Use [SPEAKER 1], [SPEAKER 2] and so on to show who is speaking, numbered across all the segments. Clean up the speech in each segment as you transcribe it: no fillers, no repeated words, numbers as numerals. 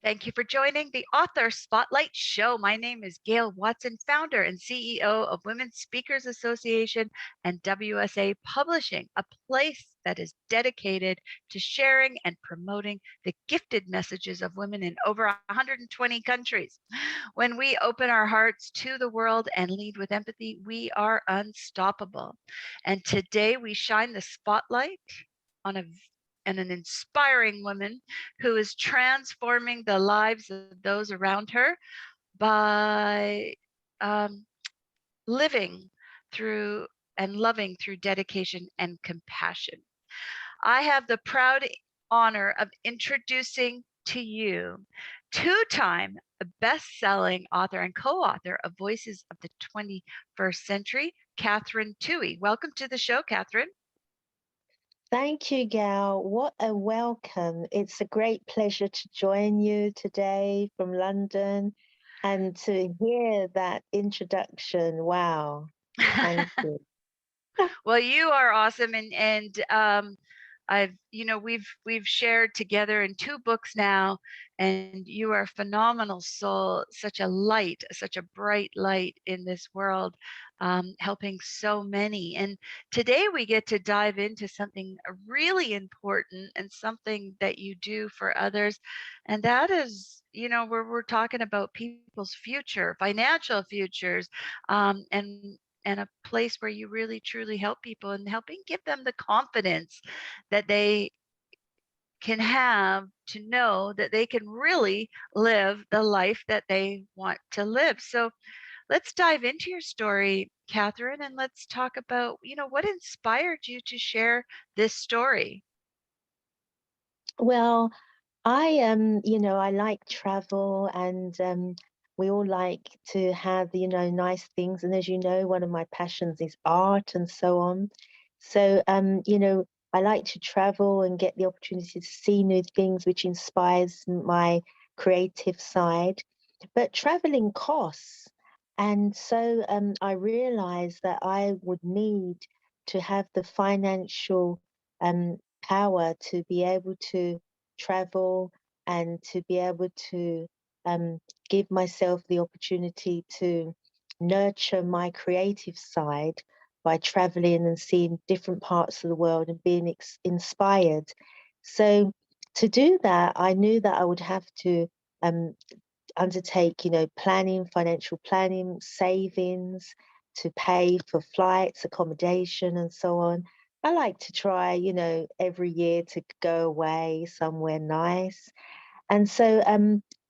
[SPEAKER 1] Thank you for joining the Author Spotlight Show. My name is Gail Watson, founder and CEO of Women Speakers Association and WSA Publishing, a place that is dedicated to sharing and promoting the gifted messages of women in over 120 countries. When we open our hearts to the world and lead with empathy, we are unstoppable. And today we shine the spotlight on an inspiring woman who is transforming the lives of those around her by um, living through and loving through dedication and compassion. I have the proud honor of introducing to you two-time best-selling author and co-author of Voices of the 21st Century, Catherine Tuitt. Welcome to the show, Catherine.
[SPEAKER 2] Thank you, Gal. What a welcome. It's a great pleasure to join you today from London and to hear that introduction. Wow. Thank you.
[SPEAKER 1] Well, you are awesome, and we've shared together in two books now, and you are a phenomenal soul, such a light, such a bright light in this world, helping so many. And today we get to dive into something really important and something that you do for others, and that is, we're talking about people's future, financial futures, and a place where you really truly help people and helping give them the confidence that they can have to know that they can really live the life that they want to live. So let's dive into your story, Catherine, and let's talk about, what inspired you to share this story.
[SPEAKER 2] Well, I like travel and we all like to have, nice things. And as you know, one of my passions is art and so on. So, I like to travel and get the opportunity to see new things, which inspires my creative side. But traveling costs. And so I realized that I would need to have the financial power to be able to travel and to be able to um, give myself the opportunity to nurture my creative side by traveling and seeing different parts of the world and being inspired. So to do that, I knew that I would have to um, undertake, planning, financial planning, savings to pay for flights, accommodation, and so on. I like to try, every year to go away somewhere nice. And so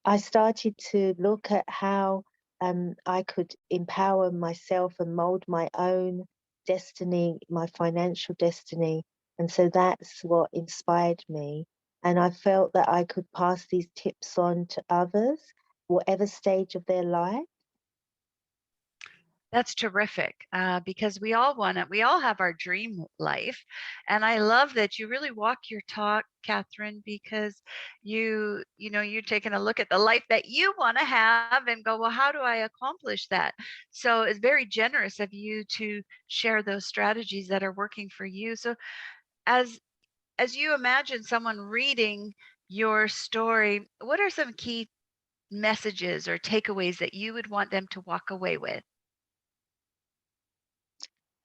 [SPEAKER 2] I started to look at how I could empower myself and mold my own destiny, my financial destiny. And so that's what inspired me. And I felt that I could pass these tips on to others, whatever stage of their life.
[SPEAKER 1] That's terrific, because we all have our dream life. And I love that you really walk your talk, Catherine, because you're taking a look at the life that you want to have and go, well, how do I accomplish that? So it's very generous of you to share those strategies that are working for you. So as as you imagine someone reading your story, what are some key messages or takeaways that you would want them to walk away with?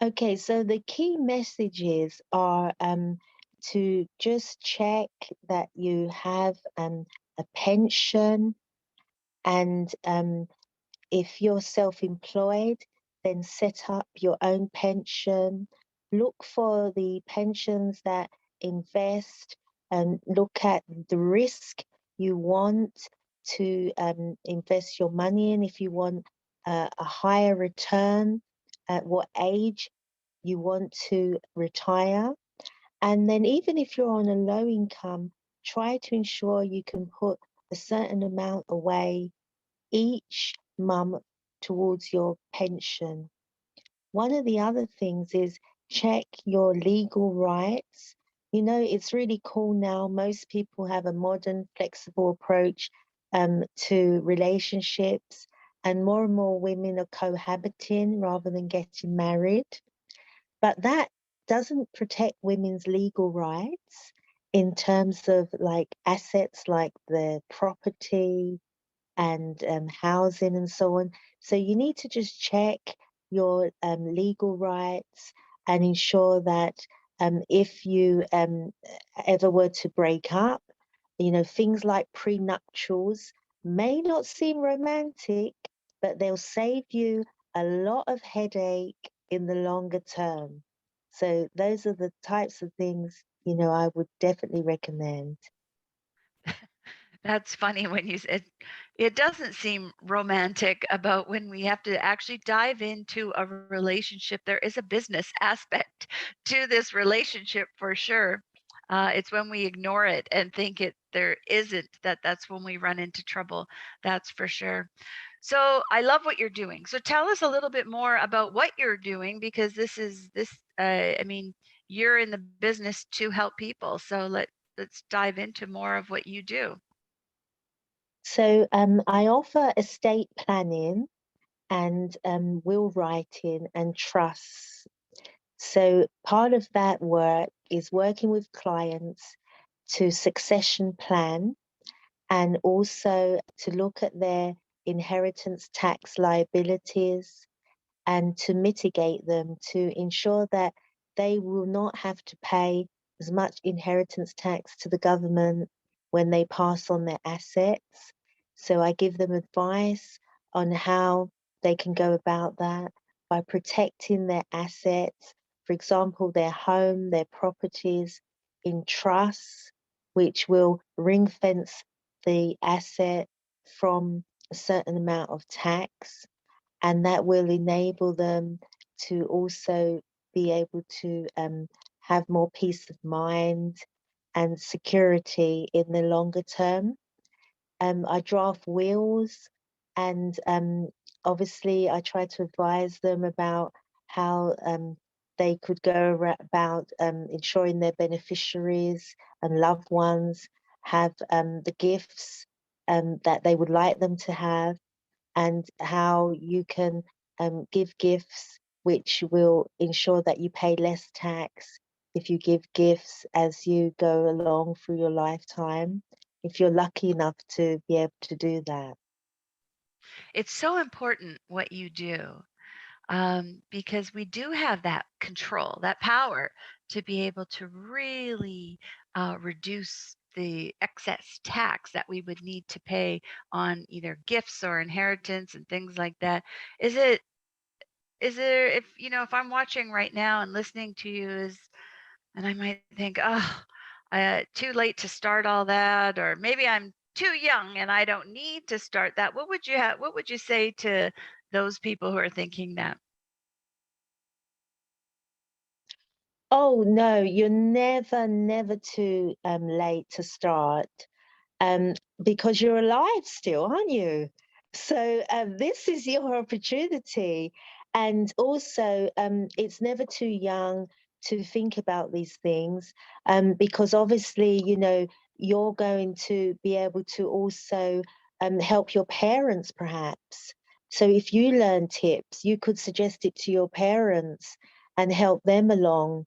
[SPEAKER 2] Okay, so the key messages are to just check that you have a pension, and if you're self-employed, then set up your own pension. Look for the pensions that invest and look at the risk you want to invest your money in. If you want a higher return, at what age you want to retire. And then even if you're on a low income, try to ensure you can put a certain amount away each month towards your pension. One of the other things is check your legal rights. It's really cool now. Most people have a modern, flexible approach to relationships, and more women are cohabiting rather than getting married. But that doesn't protect women's legal rights. in terms of like assets like the property and housing and so on. So you need to just check your legal rights and ensure that if you ever were to break up, things like prenuptials may not seem romantic, but they'll save you a lot of headache in the longer term. So those are the types of things, I would definitely recommend.
[SPEAKER 1] That's funny when you said it doesn't seem romantic about when we have to actually dive into a relationship. There is a business aspect to this relationship for sure. It's when we ignore it and think there isn't, that's when we run into trouble. That's for sure. So I love what you're doing. So tell us a little bit more about what you're doing, because I mean, you're in the business to help people. So let's dive into more of what you do.
[SPEAKER 2] So I offer estate planning and will writing and trusts. So part of that work is working with clients to succession plan and also to look at their inheritance tax liabilities and to mitigate them to ensure that they will not have to pay as much inheritance tax to the government when they pass on their assets. So I give them advice on how they can go about that by protecting their assets, for example, their home, their properties in trusts, which will ring fence the asset from a certain amount of tax, and that will enable them to also be able to have more peace of mind and security in the longer term. I draft wills, and obviously I try to advise them about how they could go about ensuring their beneficiaries and loved ones have the gifts that they would like them to have, and how you can give gifts which will ensure that you pay less tax if you give gifts as you go along through your lifetime, if you're lucky enough to be able to do that.
[SPEAKER 1] It's so important what you do, because we do have that control, that power to be able to really reduce the excess tax that we would need to pay on either gifts or inheritance and things like that. Is it is there, if I'm watching right now and listening to you, is and I might think, oh, too late to start all that, or maybe I'm too young and I don't need to start that. What would you say to those people who are thinking that?
[SPEAKER 2] Oh no, you're never, never too late to start. um, because you're alive still, aren't you? So this is your opportunity. And also, it's never too young to think about these things, because obviously, you're going to be able to also help your parents, perhaps. So if you learn tips, you could suggest it to your parents and help them along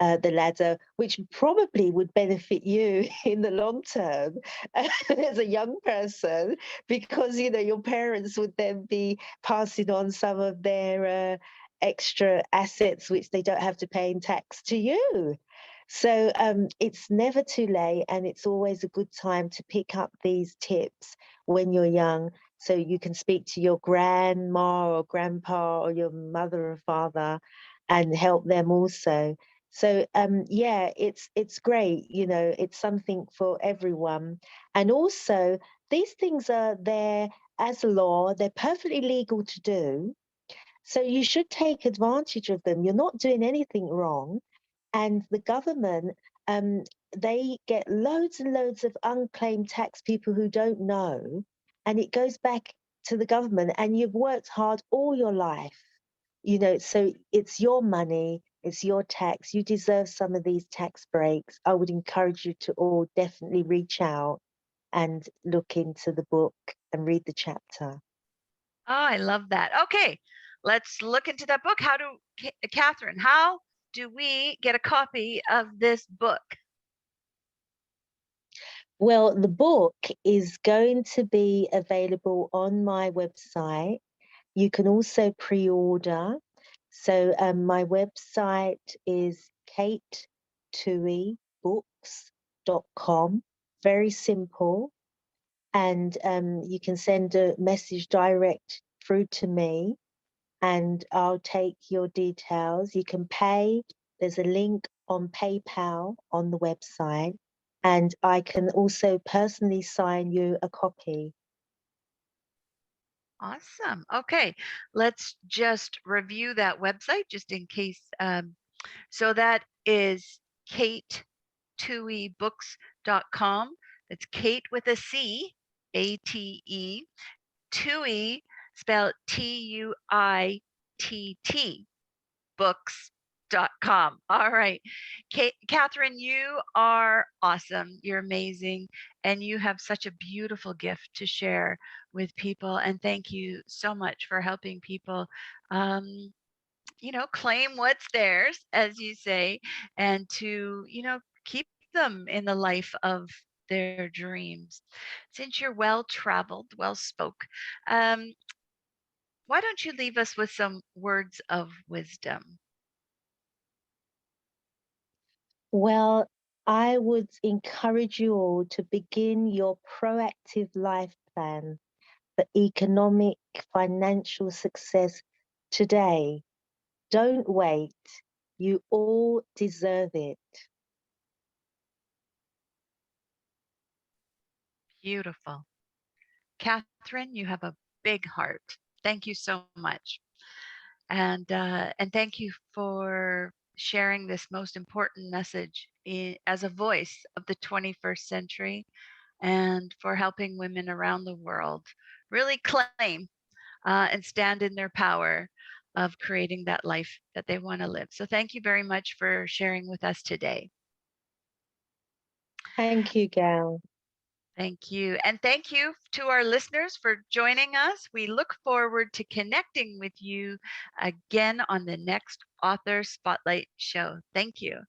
[SPEAKER 2] the ladder, which probably would benefit you in the long term as a young person, because your parents would then be passing on some of their extra assets, which they don't have to pay in tax to you. So it's never too late, and it's always a good time to pick up these tips when you're young, so you can speak to your grandma or grandpa or your mother or father and help them also. So yeah, it's great. It's something for everyone, and also these things are there as law. They're perfectly legal to do, so you should take advantage of them. You're not doing anything wrong, and the government, um, they get loads and loads of unclaimed tax people who don't know, and it goes back to the government. And you've worked hard all your life, so it's your money, it's your tax. You deserve some of these tax breaks. I would encourage you to all definitely reach out and look into the book and read the chapter.
[SPEAKER 1] Oh, I love that. Okay, let's look into that book. Catherine, how do we get a copy of this book?
[SPEAKER 2] Well, the book is going to be available on my website. You can also pre-order. So my website is katetuittbooks.com. Very simple. And you can send a message direct through to me and I'll take your details. You can pay. There's a link on PayPal on the website. And I can also personally sign you a copy.
[SPEAKER 1] Awesome. Okay, let's just review that website just in case. So that is katetuittbooks.com. It's Kate with a C, ATE, Tui spelled Tuitt, books.com. All right. Catherine, you are awesome. You're amazing. And you have such a beautiful gift to share with people. And thank you so much for helping people, claim what's theirs, as you say, and to, keep them in the life of their dreams. Since you're well traveled, well spoke, um, why don't you leave us with some words of wisdom?
[SPEAKER 2] Well, I would encourage you all to begin your proactive life plan for economic, financial success today. Don't wait. You all deserve it.
[SPEAKER 1] Beautiful. Catherine, you have a big heart. Thank you so much. And thank you for sharing this most important message as a voice of the 21st century and for helping women around the world really claim and stand in their power of creating that life that they want to live. So thank you very much for sharing with us today.
[SPEAKER 2] Thank you, Gail.
[SPEAKER 1] Thank you. And thank you to our listeners for joining us. We look forward to connecting with you again on the next Author Spotlight show. Thank you.